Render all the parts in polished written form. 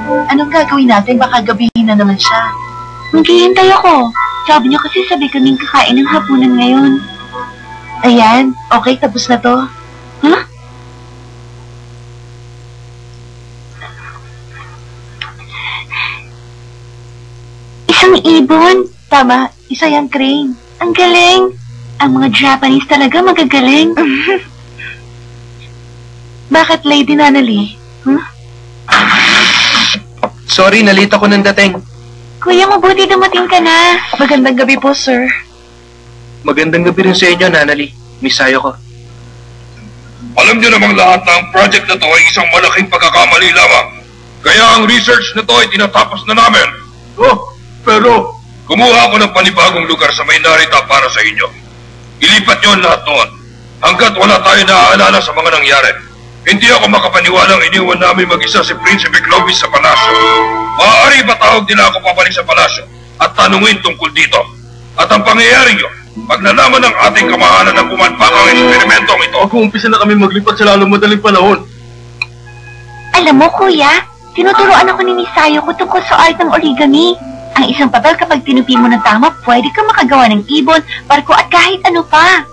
Anong gagawin natin? Baka gabihin na naman siya. Maghihintay ako. Sabi niya kasi sabi kaming kakain ng hapunan ngayon. Ayan, okay, tapos na to. Huh? Isang ibon? Tama, isa yung crane. Ang galing. Ang mga Japanese talaga magagaling. Bakit, Lady Nanali? Huh? Sorry, nalita ko ng dating. Kuya, mabuti dumating ka na. Magandang gabi po, sir. Magandang gabi rin sa inyo, Nanali. Misayo ko. Alam niyo namang lahat na ang project na to ay isang malaking pagkakamali lamang. Kaya ang research na to ay tinatapos na namin. Oh, pero kumuha ako ng panibagong lugar sa may narita para sa inyo. Ilipat niyo ang lahat noon. Hanggat wala tayo naaalala sa mga nangyari. Hindi ako makapaniwalang iniwan namin mag-isa si Prinsipe Clovis sa palasyo. Maaari patawag nila ako pabalik sa palasyo at tanungin tungkol dito. At ang pangyayari yun, pag nalaman ng ating kamahalan na pumalpak ang eksperimentong ito. Mag-uumpisa na kami maglipat sa lalong madaling panahon. Alam mo, kuya, tinuturoan ako ni Misayo ko tungkol sa art ng origami. Ang isang papel kapag tinupi mo ng tama, pwede kang makagawa ng ibon, barko at kahit ano pa.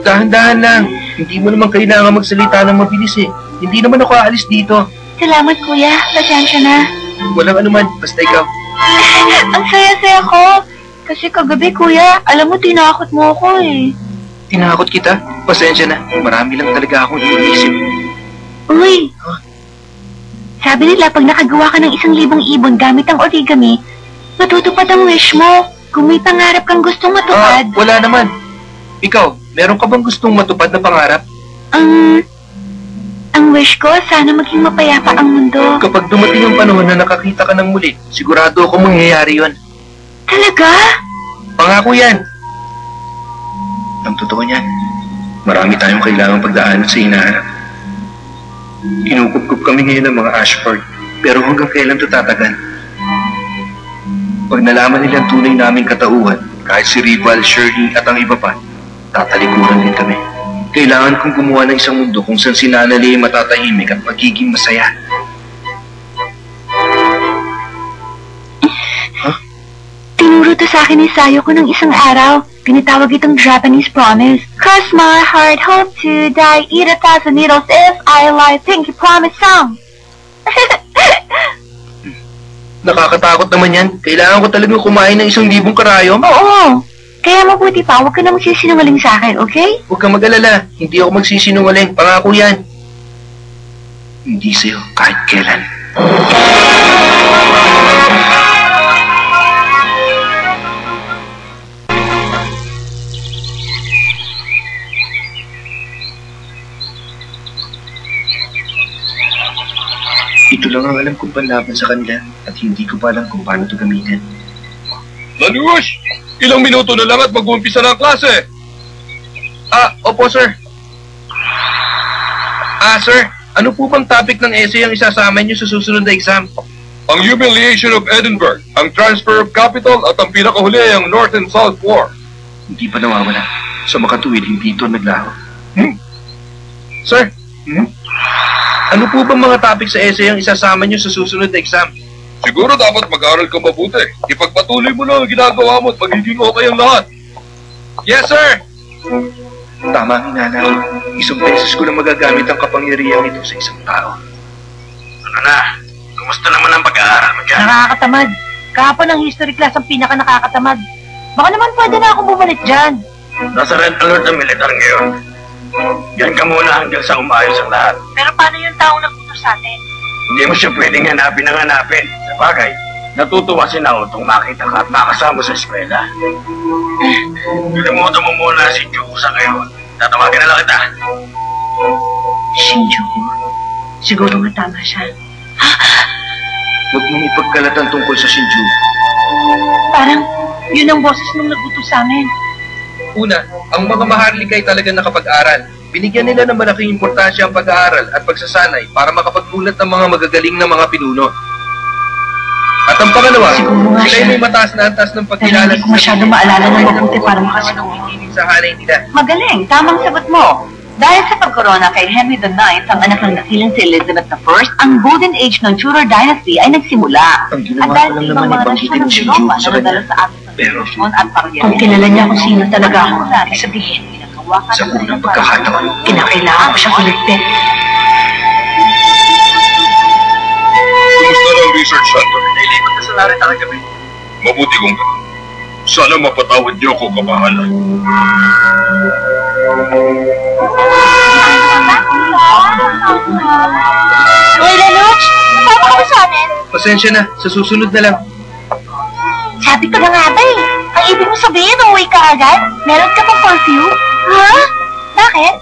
Dahan-dahan lang. Hindi mo naman kailangan magsalita ng mabilis eh. Hindi naman ako aalis dito. Salamat, kuya. Pasensya na. Walang anuman, basta ikaw. Ang saya-saya ko. Kasi kagabi, kuya, alam mo, tinakot mo ako eh. Tinakot kita? Pasensya na. Marami lang talaga akong iniisip. Uy! Sabi nila, pag nakagawa ka ng 1,000 ibon gamit ang origami, matutupad ang wish mo. Kung may pangarap kang gustong matupad. Wala naman. Ikaw, meron ka bang gustong matupad na pangarap? Ang wish ko, sana maging mapayapa ang mundo. Kapag dumating ang panahon na nakakita ka ng muli, sigurado ako mangyayari yon. Talaga? Pangako yan. Ang totoo niyan, marami tayong kailangang pagdaanan sa hinaharap. Kinukup-kup kami ngayon ng mga Ashford, pero hanggang kailan ito tatagal? Pag nalaman nilang tunay naming katauhan, kahit si Rival, Shirley at ang iba pa, tatalikuran din kami. Kailangan kong gumawa ng isang mundo kung saan si Nanali ay matatahimik at magiging masaya. Tinuro to sa akin ni Sayo ko ng isang araw. Pinitawag itong Japanese promise. Cross my heart, hope to die, eat 1,000 needles if I lie, pinky promise song. Nakakatakot naman yan. Kailangan ko talagang kumain ng 1,000 karayom. Oo. Kaya mabuti pa, huwag ka na magsisinungaling sa akin, okay? Huwag kang mag-alala. Hindi ako magsisinungaling. Pangako yan. Hindi sa'yo kahit kailan. Ito lang ang alam kong panlaban sa kanila at hindi ko pa alam kung paano ito gamitin. Lanush! Ilang minuto na lang at mag-uumpisa na ang klase. Opo, sir. Sir, ano po bang topic ng essay ang isasama niyo sa susunod na exam? Ang humiliation of Edinburgh, ang transfer of capital at ang pinakahuli ay ang North and South War. Hindi pa nawawala. Sa makatuwid, hindi ito naglaho. Sir, ano po bang mga topic sa essay ang isasama niyo sa susunod na exam? Siguro dapat mag-aral ka mabuti. Ipagpatuloy mo lang ang ginagawa mo at magiging okay ang lahat. Yes, sir! Tama ang hinala. Isang beses ko lang magagamit ang kapangyarihan ito sa isang tao. Ano na? Kumusta naman ang pag-aaral mo dyan? Nakakatamad. Kahapon ang history class ang pinaka-nakakatamad. Baka naman pwede na akong bumalik dyan. Nasa red alert ang militar ngayon. Yan ka muna hanggang sa umayos ang lahat. Pero paano yung taong nagputos sa atin? Hindi mo siya pwedeng hanapin ng hanapin. Sa bagay, natutuwa si Naotong makita ka at makasama sa eskwela. Kalimutan mo muna si Juku sa ngayon. Tatawagin na lang kita. Shinjuku. Siguro nga tama siya. Huwag mong ipagkalatan tungkol sa Shinjuku. Parang yun ang boses nung nagputos sa amin. Una, ang mga maharlika ay talaga nakapag-aral. Binigyan nila ng malaking importansya ang pag-aaral at pagsasanay para makapagmulat ng mga magagaling na mga pinuno. At ang pangalawa, sila ay may mataas na antas ng pagkilala. Pero hindi ko masyado maalala ng mabuti para makasagot. Sa hanay nila. Magaling, tamang sagot mo. Dahil sa pagkorona kay Henry IX, ang anak ng dakilang si Elizabeth I, ang Golden Age ng Tudor Dynasty ay nagsimula. Ang At ginawa dahil ko lang sa ibang naman mga ay nasyon pangkitin ng si Europa Jude na sa nadala kanya. sa ating Pero, konstitusyon at pangyayari. Kung kilala niya kung sino talaga ako, ibig sabihin, pinagawa ka Sa ng unang kanyang pagkakataon, kinakailangan ko siyang kuligpit. Kumusta na ang research center? Nailipat na sa Narita kagabi. Mabuti kong ganun. Sana mapatawad niyo ako, kamahalan. Uy, Lelouch! Nasama ka ba sa amin? pasensya na, sa susunod na lang. Sabi ko na nga ba eh. Ang ibig mo sabihin, uuwi ka agad? Meron ka pang curfew? Ha? Bakit?